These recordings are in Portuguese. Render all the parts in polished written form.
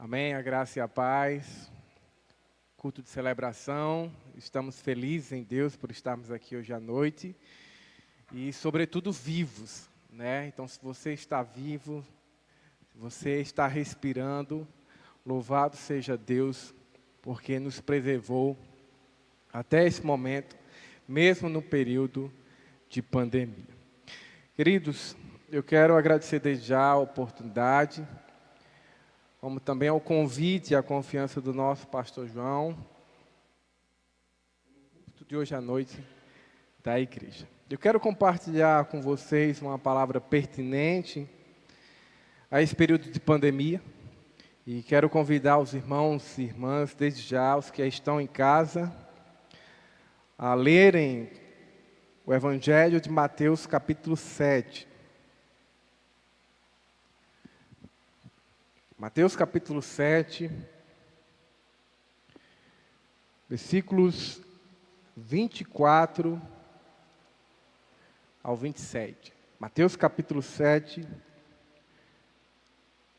Amém, a graça e a paz, culto de celebração, estamos felizes em Deus por estarmos aqui hoje à noite e sobretudo vivos, né? Então se você está vivo, se você está respirando, louvado seja Deus, porque nos preservou até esse momento, mesmo no período de pandemia. Queridos, eu quero agradecer desde já a oportunidade, como também ao convite e à confiança do nosso pastor João, de hoje à noite da igreja. Eu quero compartilhar com vocês uma palavra pertinente a esse período de pandemia e quero convidar os irmãos e irmãs, desde já, os que estão em casa, a lerem o Evangelho de Mateus, capítulo 7. Mateus capítulo 7, versículos 24 ao 27. Mateus capítulo 7,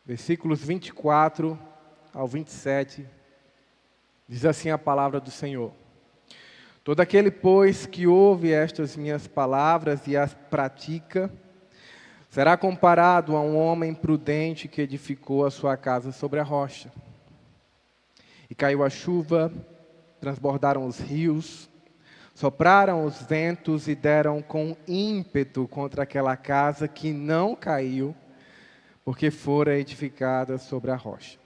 versículos 24 ao 27, diz assim a palavra do Senhor. Todo aquele, pois, que ouve estas minhas palavras e as pratica, será comparado a um homem prudente que edificou a sua casa sobre a rocha. E caiu a chuva, transbordaram os rios, sopraram os ventos e deram com ímpeto contra aquela casa que não caiu, porque fora edificada sobre a rocha.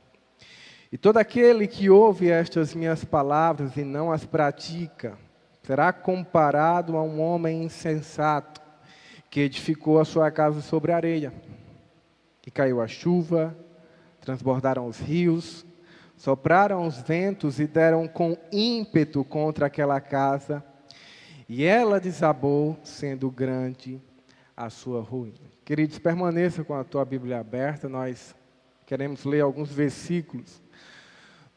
E todo aquele que ouve estas minhas palavras e não as pratica, será comparado a um homem insensato, que edificou a sua casa sobre a areia. E caiu a chuva, transbordaram os rios, sopraram os ventos e deram com ímpeto contra aquela casa, e ela desabou, sendo grande a sua ruína. Queridos, permaneça com a tua Bíblia aberta, nós queremos ler alguns versículos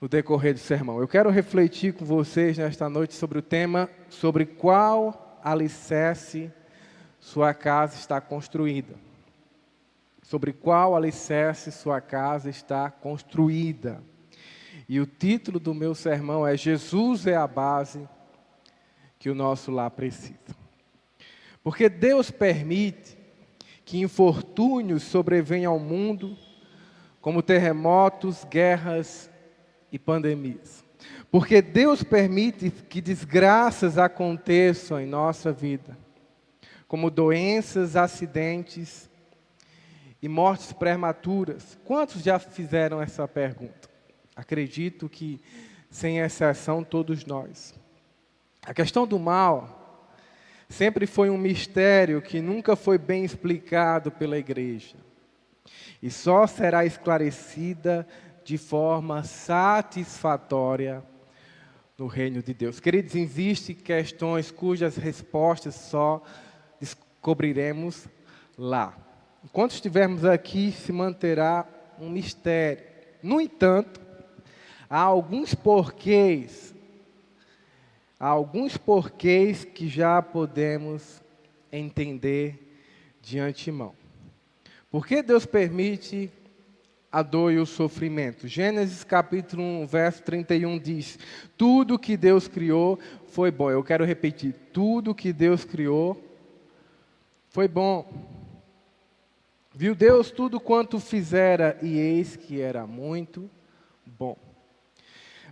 no decorrer do sermão. Eu quero refletir com vocês nesta noite sobre o tema, sobre qual alicerce sua casa está construída. Sobre qual alicerce sua casa está construída. E o título do meu sermão é Jesus é a base que o nosso lar precisa. Porque Deus permite que infortúnios sobrevenham ao mundo, como terremotos, guerras e pandemias. Porque Deus permite que desgraças aconteçam em nossa vida, como doenças, acidentes e mortes prematuras. Quantos já fizeram essa pergunta? Acredito que, sem exceção, todos nós. A questão do mal sempre foi um mistério que nunca foi bem explicado pela igreja. E só será esclarecida de forma satisfatória no reino de Deus. Queridos, existem questões cujas respostas só descobriremos lá. Enquanto estivermos aqui, se manterá um mistério. No entanto, há alguns porquês que já podemos entender de antemão. Por que Deus permite a dor e o sofrimento? Gênesis capítulo 1, verso 31 diz: tudo que Deus criou foi bom. Eu quero repetir, tudo que Deus criou foi bom. Viu Deus tudo quanto fizera, e eis que era muito bom.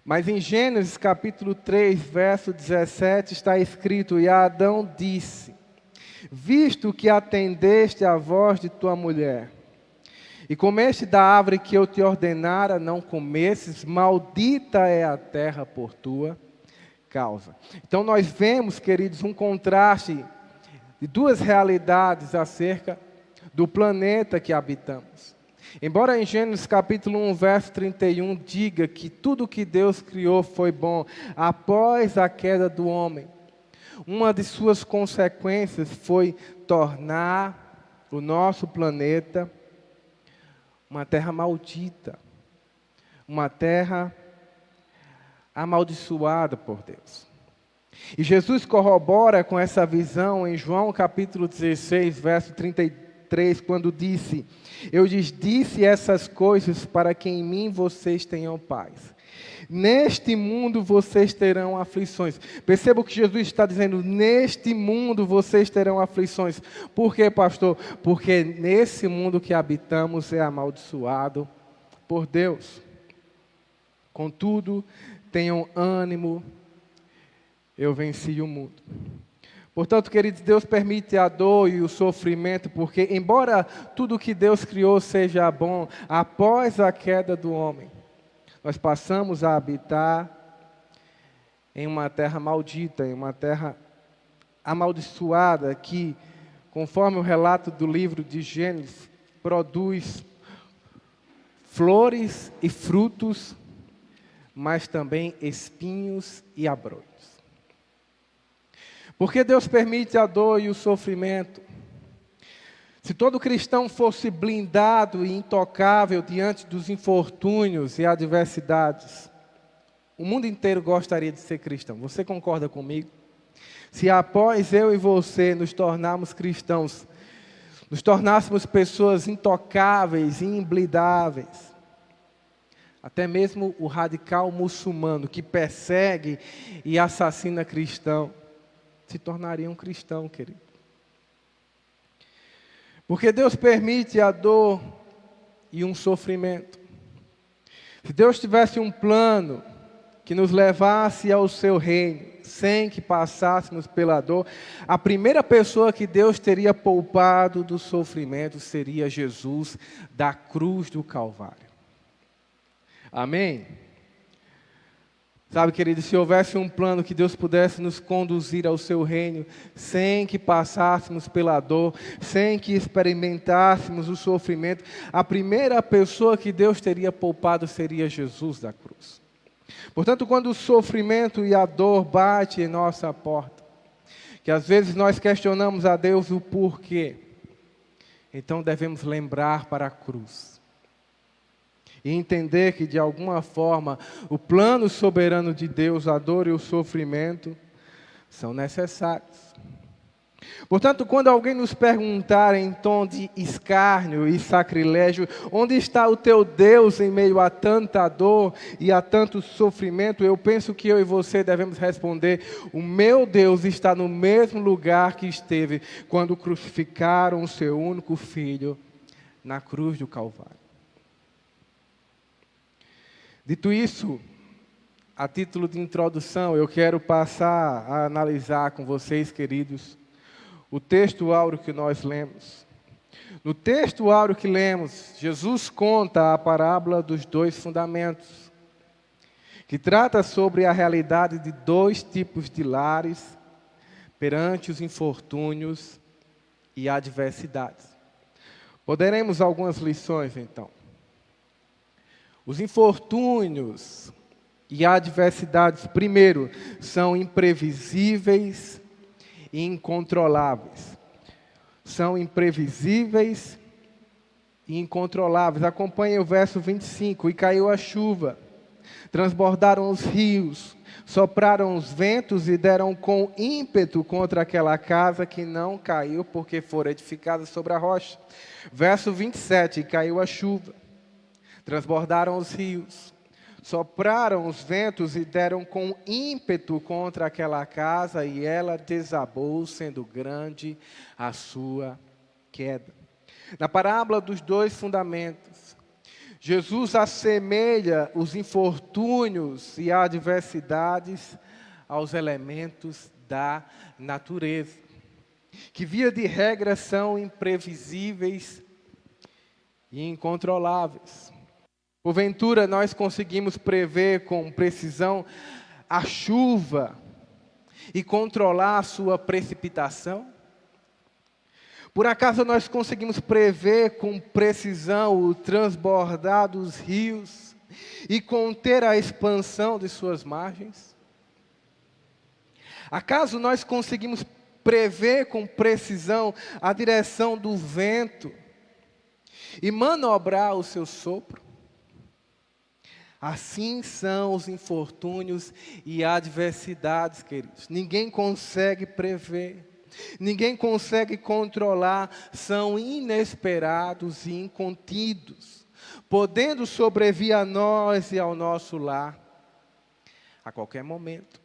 Mas em Gênesis capítulo 3, verso 17, está escrito: e Adão disse: visto que atendeste à voz de tua mulher, e comeste da árvore que eu te ordenara não comesses, maldita é a terra por tua causa. Então nós vemos, queridos, um contraste de duas realidades acerca do planeta que habitamos. Embora em Gênesis capítulo 1, verso 31, diga que tudo que Deus criou foi bom, após a queda do homem, uma de suas consequências foi tornar o nosso planeta uma terra maldita, uma terra amaldiçoada por Deus. E Jesus corrobora com essa visão em João capítulo 16, verso 33, 3, quando disse: eu lhes disse essas coisas para que em mim vocês tenham paz. Neste mundo vocês terão aflições. Perceba o que Jesus está dizendo: neste mundo vocês terão aflições. Por quê, pastor? Porque nesse mundo que habitamos é amaldiçoado por Deus. Contudo, tenham ânimo, eu venci o mundo. Portanto, queridos, Deus permite a dor e o sofrimento, porque embora tudo que Deus criou seja bom, após a queda do homem, nós passamos a habitar em uma terra maldita, em uma terra amaldiçoada, que, conforme o relato do livro de Gênesis, produz flores e frutos, mas também espinhos e abrolhos. Porque Deus permite a dor e o sofrimento? Se todo cristão fosse blindado e intocável diante dos infortúnios e adversidades, o mundo inteiro gostaria de ser cristão. Você concorda comigo? Se após eu e você nos tornarmos cristãos, nos tornássemos pessoas intocáveis e imblindáveis, até mesmo o radical muçulmano que persegue e assassina cristão, se tornaria um cristão, querido. Porque Deus permite a dor e um sofrimento. Se Deus tivesse um plano que nos levasse ao seu reino, sem que passássemos pela dor, a primeira pessoa que Deus teria poupado do sofrimento seria Jesus da cruz do Calvário. Amém? Sabe, querido, se houvesse um plano que Deus pudesse nos conduzir ao seu reino, sem que passássemos pela dor, sem que experimentássemos o sofrimento, a primeira pessoa que Deus teria poupado seria Jesus da cruz. Portanto, quando o sofrimento e a dor batem em nossa porta, que às vezes nós questionamos a Deus o porquê, então devemos lembrar para a cruz. E entender que, de alguma forma, o plano soberano de Deus, a dor e o sofrimento, são necessários. Portanto, quando alguém nos perguntar em tom de escárnio e sacrilégio, onde está o teu Deus em meio a tanta dor e a tanto sofrimento, eu penso que eu e você devemos responder: o meu Deus está no mesmo lugar que esteve quando crucificaram o seu único filho na cruz do Calvário. Dito isso, a título de introdução, eu quero passar a analisar com vocês, queridos, o texto áureo que nós lemos. No texto áureo que lemos, Jesus conta a parábola dos dois fundamentos, que trata sobre a realidade de dois tipos de lares perante os infortúnios e adversidades. Poderemos algumas lições, então. Os infortúnios e adversidades, primeiro, são imprevisíveis e incontroláveis. São imprevisíveis e incontroláveis. Acompanhe o verso 25. E caiu a chuva, transbordaram os rios, sopraram os ventos e deram com ímpeto contra aquela casa que não caiu, porque fora edificada sobre a rocha. Verso 27. E caiu a chuva, transbordaram os rios, sopraram os ventos e deram com ímpeto contra aquela casa, e ela desabou, sendo grande a sua queda. Na parábola dos dois fundamentos, Jesus assemelha os infortúnios e adversidades aos elementos da natureza, que via de regra são imprevisíveis e incontroláveis. Porventura, nós conseguimos prever com precisão a chuva e controlar a sua precipitação? Por acaso nós conseguimos prever com precisão o transbordar dos rios e conter a expansão de suas margens? Acaso nós conseguimos prever com precisão a direção do vento e manobrar o seu sopro? Assim são os infortúnios e adversidades, queridos. Ninguém consegue prever. ninguém consegue controlar, são inesperados e incontidos, podendo sobrevir a nós e ao nosso lar a qualquer momento.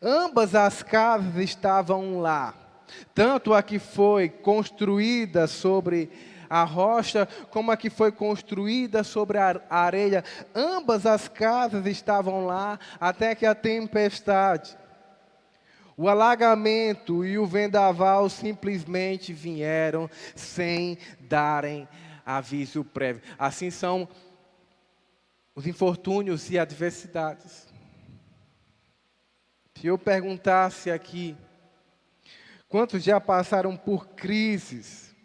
Ambas as casas estavam lá, tanto a que foi construída sobre a rocha, como a que foi construída sobre a areia. Ambas as casas estavam lá até que a tempestade, o alagamento e o vendaval simplesmente vieram sem darem aviso prévio. Assim são os infortúnios e adversidades. Se eu perguntasse aqui, quantos já passaram por crises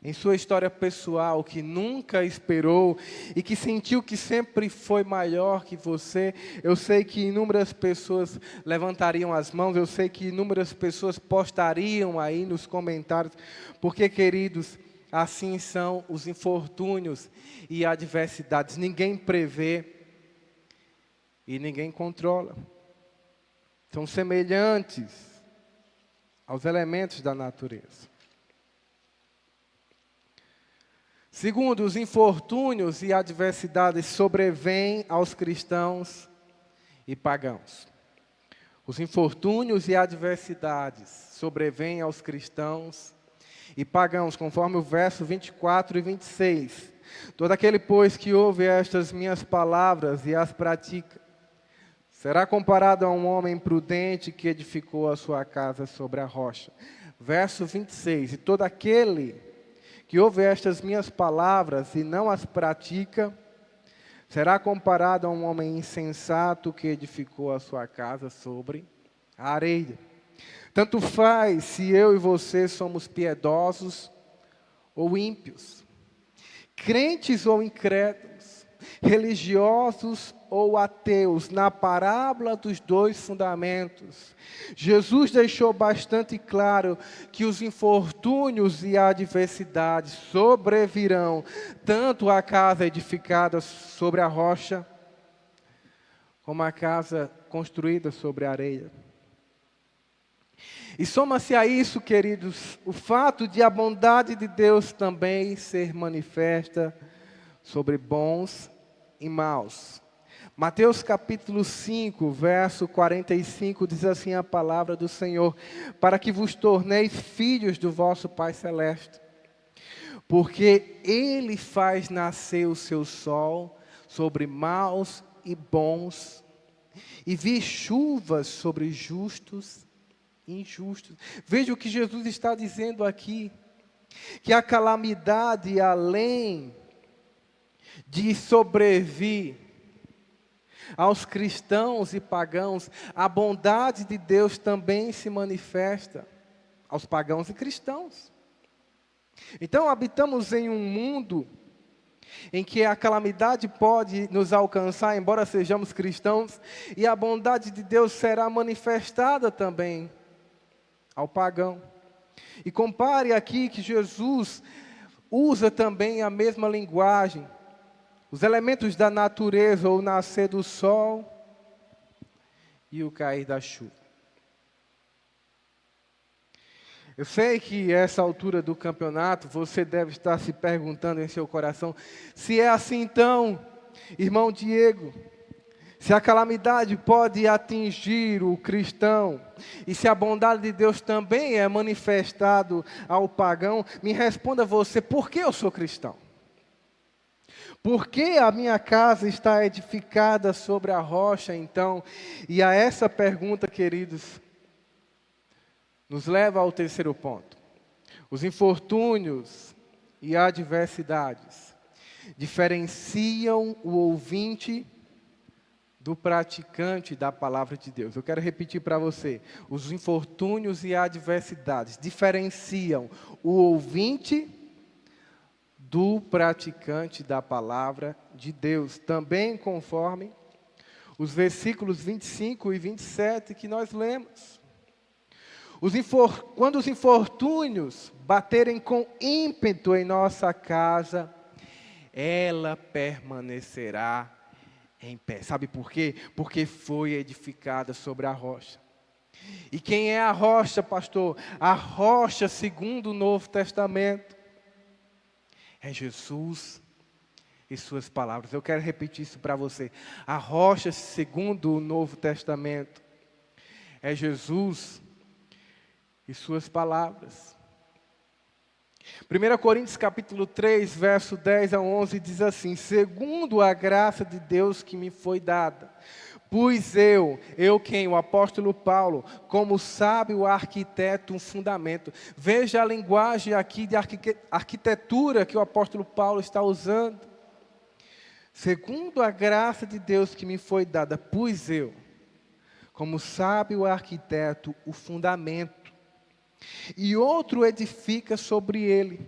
em sua história pessoal, que nunca esperou e que sentiu que sempre foi maior que você? Eu sei que inúmeras pessoas levantariam as mãos, eu sei que inúmeras pessoas postariam aí nos comentários, porque, queridos, assim são os infortúnios e adversidades. Ninguém prevê e ninguém controla. São semelhantes aos elementos da natureza. Segundo, os infortúnios e adversidades sobrevêm aos cristãos e pagãos. Os infortúnios e adversidades sobrevêm aos cristãos e pagãos, conforme o verso 24 e 26. Todo aquele, pois, que ouve estas minhas palavras e as pratica, será comparado a um homem prudente que edificou a sua casa sobre a rocha. Verso 26. E todo aquele que ouve estas minhas palavras e não as pratica, será comparado a um homem insensato que edificou a sua casa sobre a areia. Tanto faz se eu e você somos piedosos ou ímpios, crentes ou incrédulos, religiosos ou ateus. Na parábola dos dois fundamentos, Jesus deixou bastante claro que os infortúnios e adversidades sobrevirão tanto à casa edificada sobre a rocha, como à casa construída sobre a areia. E soma-se a isso, queridos, o fato de a bondade de Deus também ser manifesta sobre bons e maus. Mateus capítulo 5, verso 45, diz assim a palavra do Senhor: para que vos torneis filhos do vosso Pai Celeste, porque Ele faz nascer o seu sol sobre maus e bons, e vi chuvas sobre justos e injustos. Veja o que Jesus está dizendo aqui, que a calamidade, além de sobrevir aos cristãos e pagãos, a bondade de Deus também se manifesta aos pagãos e cristãos. Então, habitamos em um mundo em que a calamidade pode nos alcançar, embora sejamos cristãos, e a bondade de Deus será manifestada também ao pagão. E compare aqui que Jesus usa também a mesma linguagem. Os elementos da natureza, o nascer do sol e o cair da chuva. Eu sei que essa altura do campeonato, você deve estar se perguntando em seu coração, se é assim então, irmão Diego, se a calamidade pode atingir o cristão, e se a bondade de Deus também é manifestado ao pagão, me responda você, por que eu sou cristão? Por que a minha casa está edificada sobre a rocha, então? E a essa pergunta, queridos, nos leva ao terceiro ponto. Os infortúnios e adversidades diferenciam o ouvinte do praticante da palavra de Deus. Eu quero repetir para você. Os infortúnios e adversidades diferenciam o ouvinte do praticante da palavra de Deus, também conforme os versículos 25 e 27 que nós lemos. Quando os infortúnios baterem com ímpeto em nossa casa, ela permanecerá em pé. Sabe por quê? Porque foi edificada sobre a rocha. E quem é a rocha, pastor? A rocha, segundo o Novo Testamento, é Jesus e suas palavras. Eu quero repetir isso para você. A rocha, segundo o Novo Testamento, é Jesus e suas palavras. 1 Coríntios capítulo 3, verso 10 a 11, diz assim: segundo a graça de Deus que me foi dada, pus eu quem? O apóstolo Paulo, como sábio arquiteto, um fundamento. Veja a linguagem aqui de arquitetura que o apóstolo Paulo está usando. Segundo a graça de Deus que me foi dada, pus eu, como sábio arquiteto, o fundamento, e outro edifica sobre ele.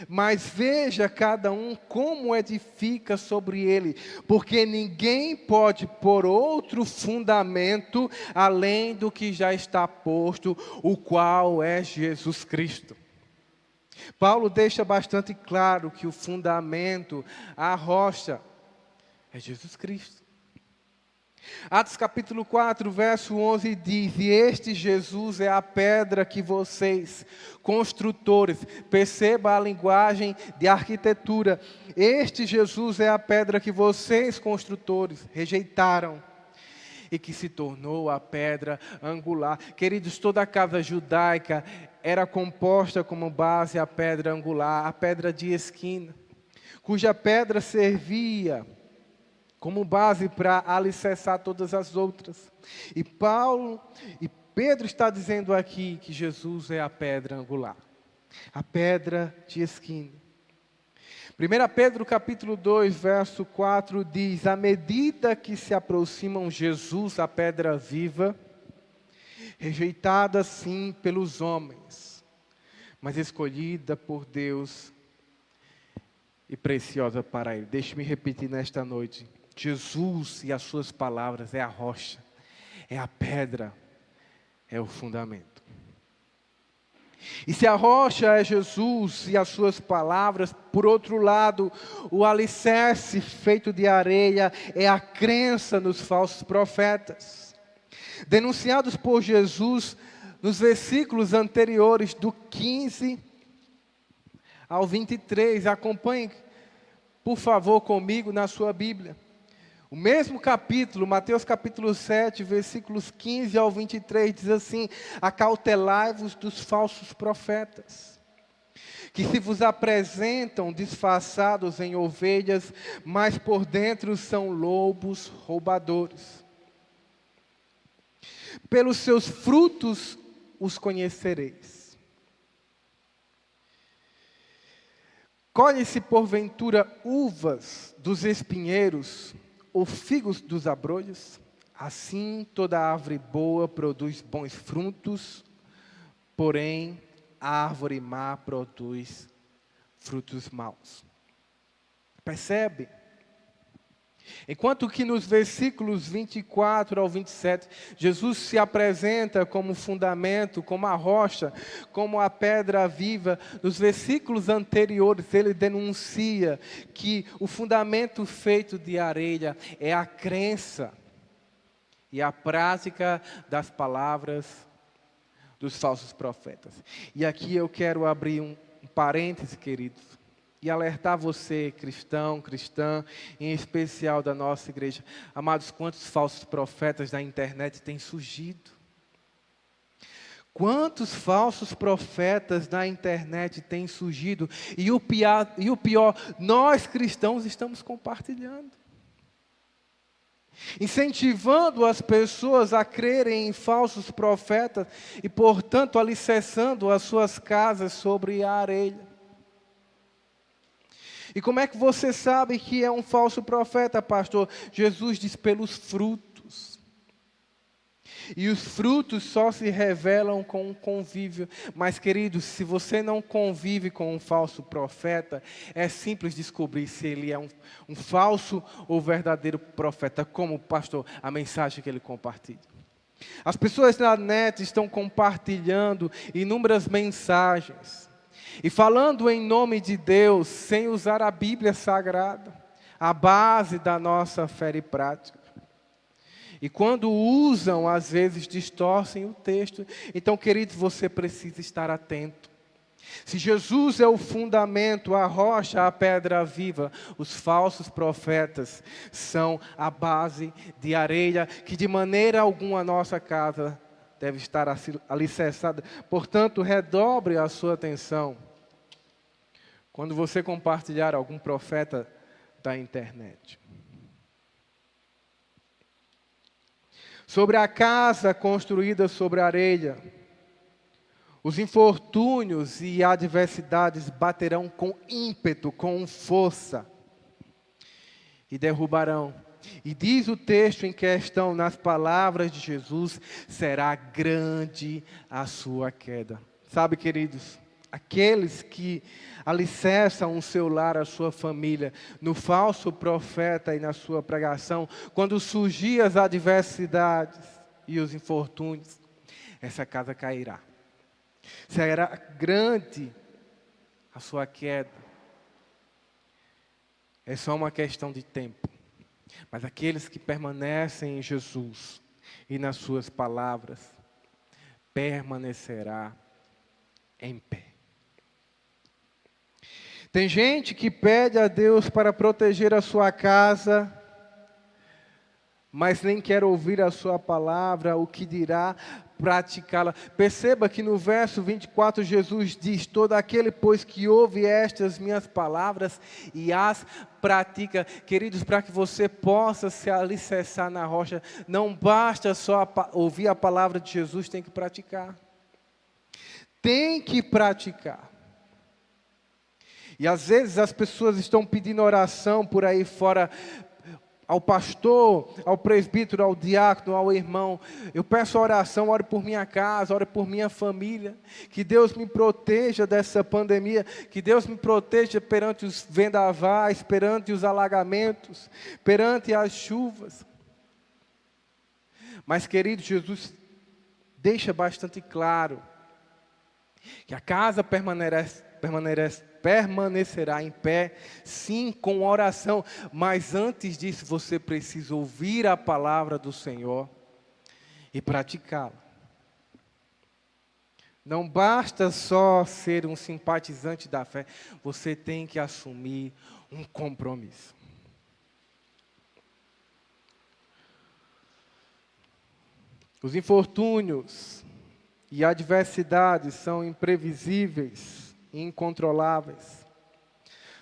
Mas veja cada um como edifica sobre ele, porque ninguém pode pôr outro fundamento além do que já está posto, o qual é Jesus Cristo. Paulo deixa bastante claro que o fundamento, a rocha, é Jesus Cristo. Atos capítulo 4, verso 11 diz: e este Jesus é a pedra que vocês, construtores, perceba a linguagem de arquitetura, este Jesus é a pedra que vocês, construtores, rejeitaram, e que se tornou a pedra angular. Queridos, toda a casa judaica era composta como base a pedra angular, a pedra de esquina, cuja pedra servia como base para alicerçar todas as outras. E Pedro está dizendo aqui que Jesus é a pedra angular, a pedra de esquina. 1 Pedro capítulo 2, verso 4 diz: à medida que se aproximam Jesus, a pedra viva, rejeitada sim pelos homens, mas escolhida por Deus e preciosa para Ele. Deixe-me repetir nesta noite: Jesus e as suas palavras é a rocha, é a pedra, é o fundamento. E se a rocha é Jesus e as suas palavras, por outro lado, o alicerce feito de areia é a crença nos falsos profetas, denunciados por Jesus nos versículos anteriores, do 15 ao 23. Acompanhe, por favor, comigo na sua Bíblia. O mesmo capítulo, Mateus capítulo 7, versículos 15 ao 23, diz assim: acautelai-vos dos falsos profetas, que se vos apresentam disfarçados em ovelhas, mas por dentro são lobos roubadores. Pelos seus frutos os conhecereis. Colhe-se porventura uvas dos espinheiros, ou figos dos abrolhos? Assim toda árvore boa produz bons frutos, porém a árvore má produz frutos maus. Percebe? Enquanto que nos versículos 24 ao 27, Jesus se apresenta como fundamento, como a rocha, como a pedra viva. Nos versículos anteriores, ele denuncia que o fundamento feito de areia é a crença e a prática das palavras dos falsos profetas. E aqui eu quero abrir um parêntese, queridos, e alertar você, cristão, cristã, em especial da nossa igreja. Amados, quantos falsos profetas da internet têm surgido? Quantos falsos profetas na internet têm surgido? E o pior, nós cristãos estamos compartilhando, incentivando as pessoas a crerem em falsos profetas e, portanto, alicerçando as suas casas sobre a areia. E como é que você sabe que é um falso profeta, pastor? Jesus diz: pelos frutos. E os frutos só se revelam com o convívio. Mas, queridos, se você não convive com um falso profeta, é simples descobrir se ele é um falso ou verdadeiro profeta, como, pastor, a mensagem que ele compartilha. As pessoas na net estão compartilhando inúmeras mensagens e falando em nome de Deus, sem usar a Bíblia Sagrada, a base da nossa fé e prática. E quando usam, às vezes distorcem o texto. Então, queridos, você precisa estar atento. Se Jesus é o fundamento, a rocha, a pedra viva, os falsos profetas são a base de areia que de maneira alguma a nossa casa deve estar alicerçada. Portanto, redobre a sua atenção quando você compartilhar algum profeta da internet. Sobre a casa construída sobre a areia, os infortúnios e adversidades baterão com ímpeto, com força, e derrubarão. E diz o texto em questão, nas palavras de Jesus, será grande a sua queda. Sabe, queridos, aqueles que alicerçam o seu lar, a sua família, no falso profeta e na sua pregação, quando surgir as adversidades e os infortúnios, essa casa cairá. Será grande a sua queda. É só uma questão de tempo. Mas aqueles que permanecem em Jesus e nas suas palavras, permanecerá em pé. Tem gente que pede a Deus para proteger a sua casa, mas nem quer ouvir a sua palavra, o que dirá praticá-la. Perceba que no verso 24 Jesus diz: todo aquele, pois, que ouve estas minhas palavras e as pratica. Queridos, para que você possa se alicerçar na rocha, não basta só ouvir a palavra de Jesus, tem que praticar. Tem que praticar. E às vezes as pessoas estão pedindo oração por aí fora, ao pastor, ao presbítero, ao diácono, ao irmão. Eu peço oração, ore por minha casa, ore por minha família. Que Deus me proteja dessa pandemia, que Deus me proteja perante os vendavais, perante os alagamentos, perante as chuvas. Mas, querido, Jesus deixa bastante claro que a casa permanecerá em pé, sim, com oração, mas antes disso você precisa ouvir a palavra do Senhor e praticá-la. Não basta só ser um simpatizante da fé, você tem que assumir um compromisso. Os infortúnios e adversidades são imprevisíveis, incontroláveis.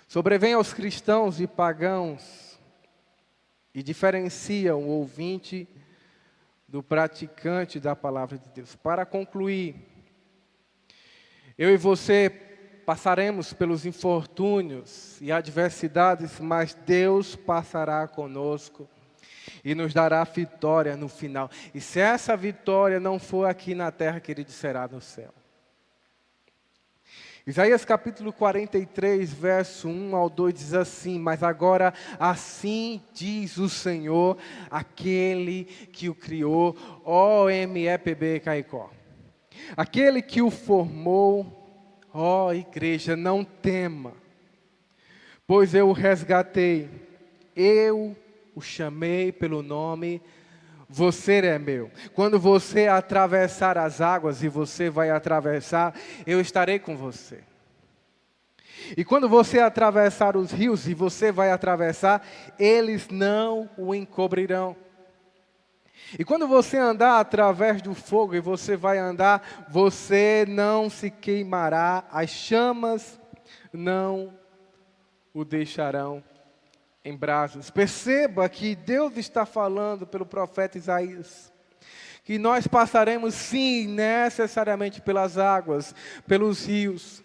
Sobrevêm aos cristãos e pagãos e diferenciam o ouvinte do praticante da palavra de Deus. Para concluir, eu e você passaremos pelos infortúnios e adversidades, mas Deus passará conosco e nos dará vitória no final. E se essa vitória não for aqui na terra, querido, será no céu. Isaías capítulo 43, verso 1 ao 2 diz assim: mas agora assim diz o Senhor, aquele que o criou, ó MEPB Caicó, aquele que o formou, ó igreja, não tema, pois eu o resgatei, eu o chamei pelo nome, você é meu. Quando você atravessar as águas, e você vai atravessar, eu estarei com você. E quando você atravessar os rios, e você vai atravessar, eles não o encobrirão. E quando você andar através do fogo, e você vai andar, você não se queimará, as chamas não o deixarão em brasas. Perceba que Deus está falando pelo profeta Isaías, que nós passaremos sim, necessariamente pelas águas, pelos rios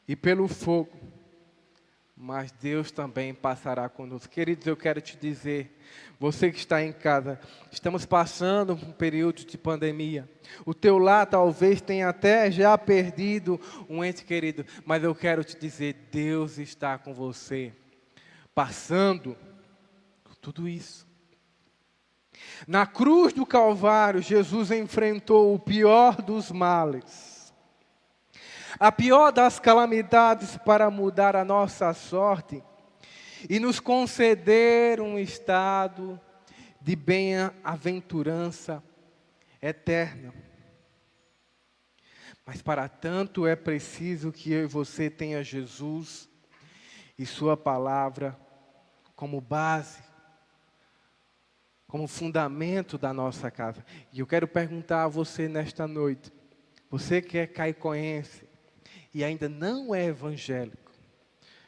e pelo fogo, mas Deus também passará conosco. Queridos, eu quero te dizer, você que está em casa, estamos passando por um período de pandemia. O teu lar talvez tenha até já perdido um ente querido, mas eu quero te dizer, Deus está com você, passando por tudo isso. Na cruz do Calvário, Jesus enfrentou o pior dos males, a pior das calamidades, para mudar a nossa sorte e nos conceder um estado de bem-aventurança eterna. Mas para tanto é preciso que eu e você tenha Jesus e sua palavra como base, como fundamento da nossa casa. E eu quero perguntar a você nesta noite, você que é caicoense e ainda não é evangélico,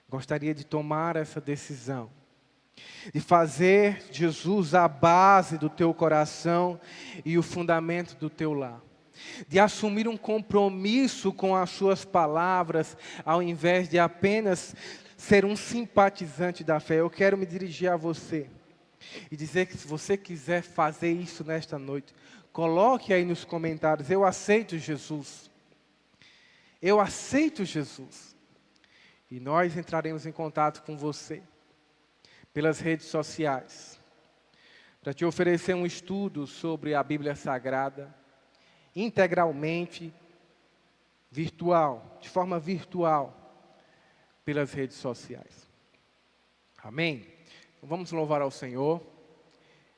gostaria de tomar essa decisão, de fazer Jesus a base do teu coração e o fundamento do teu lar, de assumir um compromisso com as suas palavras, ao invés de apenas ser um simpatizante da fé. Eu quero me dirigir a você e dizer que se você quiser fazer isso nesta noite, coloque aí nos comentários: eu aceito Jesus. Eu aceito Jesus. E nós entraremos em contato com você pelas redes sociais, para te oferecer um estudo sobre a Bíblia Sagrada, integralmente virtual, de forma virtual, pelas redes sociais. Amém? Então vamos louvar ao Senhor,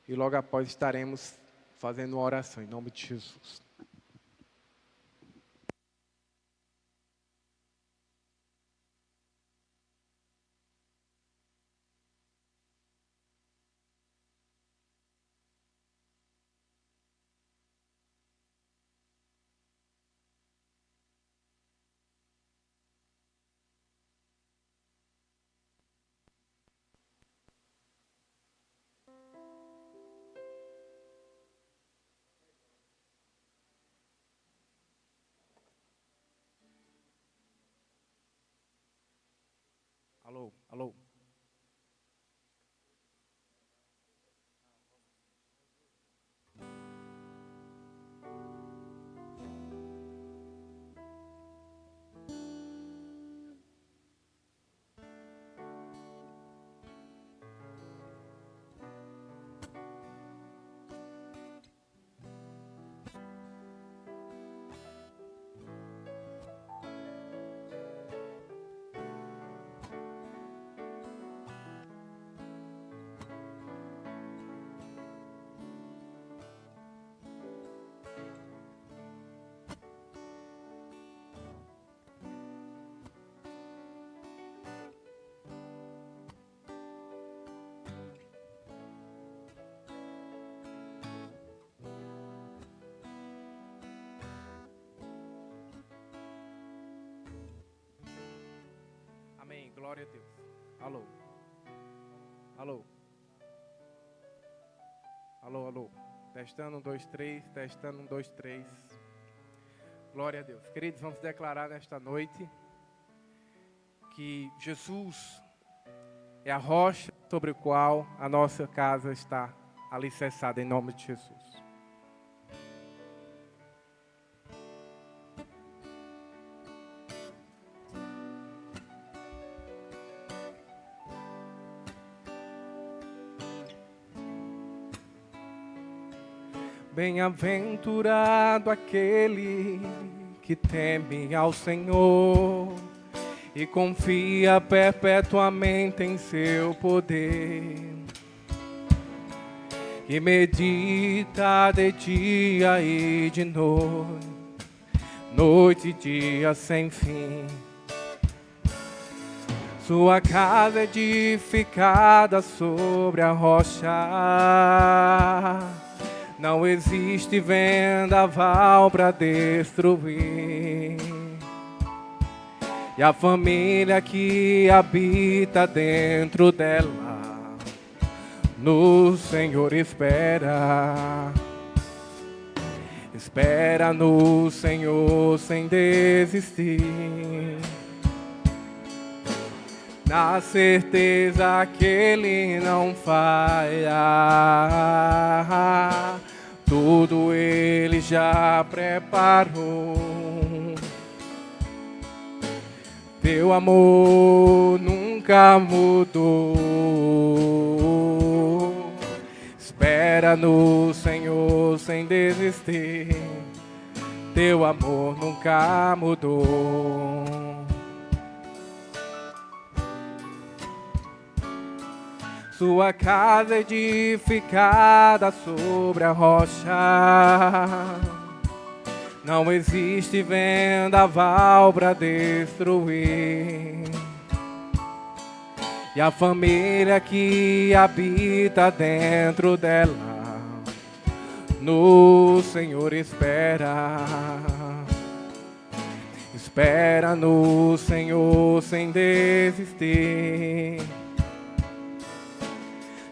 e logo após estaremos fazendo uma oração, em nome de Jesus. Alô, alô. Amém, glória a Deus. Alô, alô, alô, alô. Testando, 1, 2, 3, testando, 1, 2, 3. Glória a Deus. Queridos, vamos declarar nesta noite que Jesus é a rocha sobre a qual a nossa casa está alicerçada, em nome de Jesus. Bem-aventurado aquele que teme ao Senhor e confia perpetuamente em seu poder, e medita de dia e de noite, noite e dia sem fim. Sua casa é edificada sobre a rocha, não existe vendaval para destruir. E a família que habita dentro dela, no Senhor espera. Espera no Senhor sem desistir, na certeza que Ele não falha. Tudo Ele já preparou. Teu amor nunca mudou. Espera no Senhor sem desistir. Teu amor nunca mudou. Sua casa edificada sobre a rocha. Não existe vendaval para destruir. E a família que habita dentro dela, no Senhor espera. Espera no Senhor sem desistir,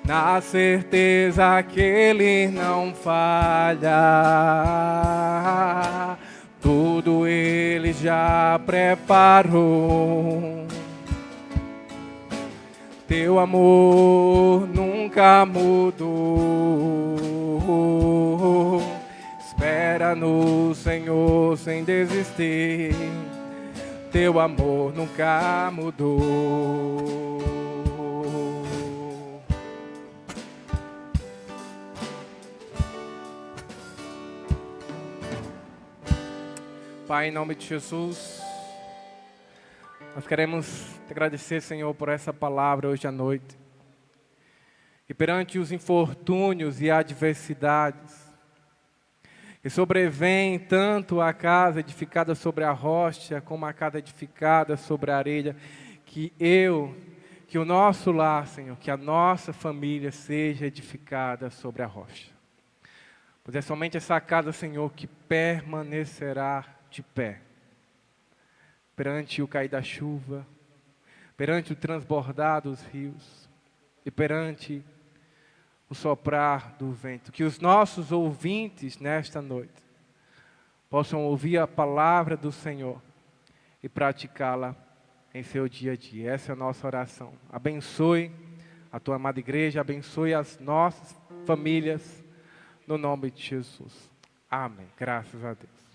na certeza que Ele não falha. Tudo Ele já preparou. Teu amor nunca mudou. Espera no Senhor sem desistir. Teu amor nunca mudou. Pai, em nome de Jesus, nós queremos te agradecer, Senhor, por essa palavra hoje à noite. E perante os infortúnios e adversidades que sobrevêm tanto a casa edificada sobre a rocha, como a casa edificada sobre a areia, que o nosso lar, Senhor, que a nossa família seja edificada sobre a rocha. Pois é somente essa casa, Senhor, que permanecerá de pé perante o cair da chuva, perante o transbordar dos rios e perante o soprar do vento. Que os nossos ouvintes nesta noite possam ouvir a palavra do Senhor e praticá-la em seu dia a dia. Essa é a nossa oração. Abençoe a tua amada igreja, abençoe as nossas famílias, no nome de Jesus. Amém. Graças a Deus.